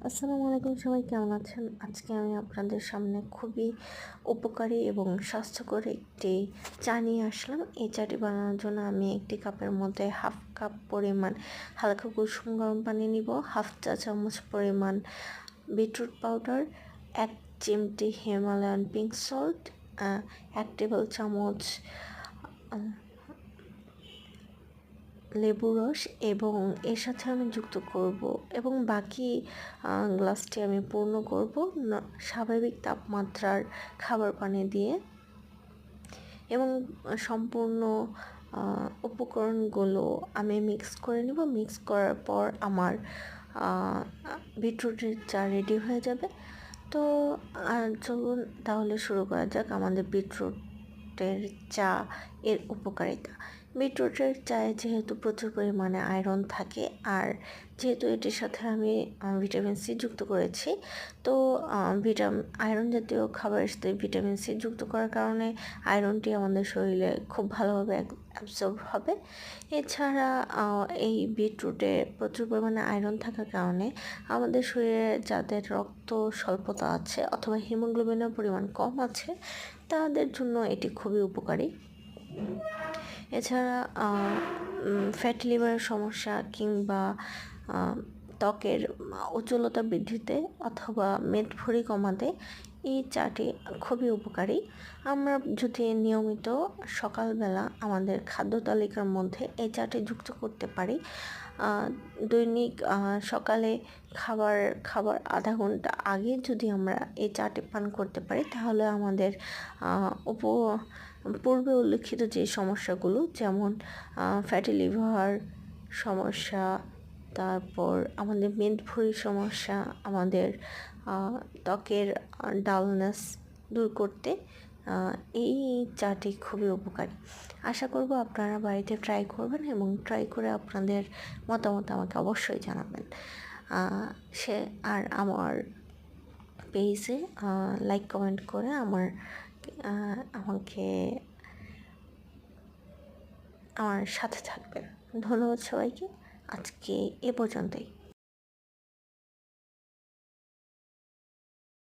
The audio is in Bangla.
আসসালামু আলাইকুম, সবাই কেমন আছেন? আজকে আমি আপনাদের সামনে খুবই উপকারী এবং স্বাস্থ্যকর একটি চা নিয়ে আসলাম। এই চাটি বানানোর জন্য আমি একটি কাপের মধ্যে হাফ কাপ পরিমাণ হালকা কুসুম গরম পানি নিব, হাফ চা চামচ পরিমাণ বিটরুট পাউডার, 1 চিমটি হিমালয়ান পিঙ্ক সল্ট, 1 টেবিল চামচ লেবু রস এবং এর সাথে আমি যুক্ত করব এবং বাকি গ্লাসটি আমি পূর্ণ করব স্বাভাবিক তাপমাত্রার খাবার পানি দিয়ে এবং সম্পূর্ণ উপকরণগুলো আমি মিক্স করে নেব। মিক্স করার পর আমার বিটরুটের চা রেডি হয়ে যাবে। তো চলুন তাহলে শুরু করা যাক আমাদের বিটরুটের চা এর উপকারিতা। বিটরুটের চায়ে যেহেতু প্রচুর পরিমাণে আয়রন থাকে, আর যেহেতু এটির সাথে আমি ভিটামিন সি যুক্ত করেছি, তো আয়রন জাতীয় খাবারের সাথে ভিটামিন সি যুক্ত করার কারণে আয়রনটি আমাদের শরীরে খুব ভালোভাবে অ্যাবজর্ব হবে। এছাড়া এই বিটরুটে প্রচুর পরিমাণে আয়রন থাকার কারণে আমাদের শরীরে যাদের রক্ত স্বল্পতা আছে অথবা হিমোগ্লোবিনের পরিমাণ কম আছে, তাদের জন্য এটি খুবই উপকারী। এছাড়া ফ্যাটি লিভারের সমস্যা কিংবা ত্বকের উজ্জ্বলতা বৃদ্ধিতে অথবা মেদভুঁড়ি কমাতে এই চাটি খুবই উপকারী। আমরা যদি নিয়মিত সকালবেলা আমাদের খাদ্য তালিকার মধ্যে এই চাটি যুক্ত করতে পারি, দৈনিক সকালে খাবার আধা ঘন্টা আগে যদি আমরা এই চাটি পান করতে পারি, তাহলে আমাদের পূর্বে উল্লেখিত যে সমস্যাগুলো, যেমন ফ্যাটি লিভার সমস্যা, তারপর আমাদের মেদভুঁড়ির সমস্যা, আমাদের ত্বকের ডালনেস দূর করতে এই চাটি খুবই উপকারী। আশা করব আপনারা বাড়িতে ট্রাই করবেন এবং ট্রাই করে আপনাদের মতামত আমাকে অবশ্যই জানাবেন। আর আমার পেজে লাইক কমেন্ট করে আমাকে আমার সাথে থাকবেন। ধন্যবাদ সবাইকে। আজকে এ পর্যন্তই।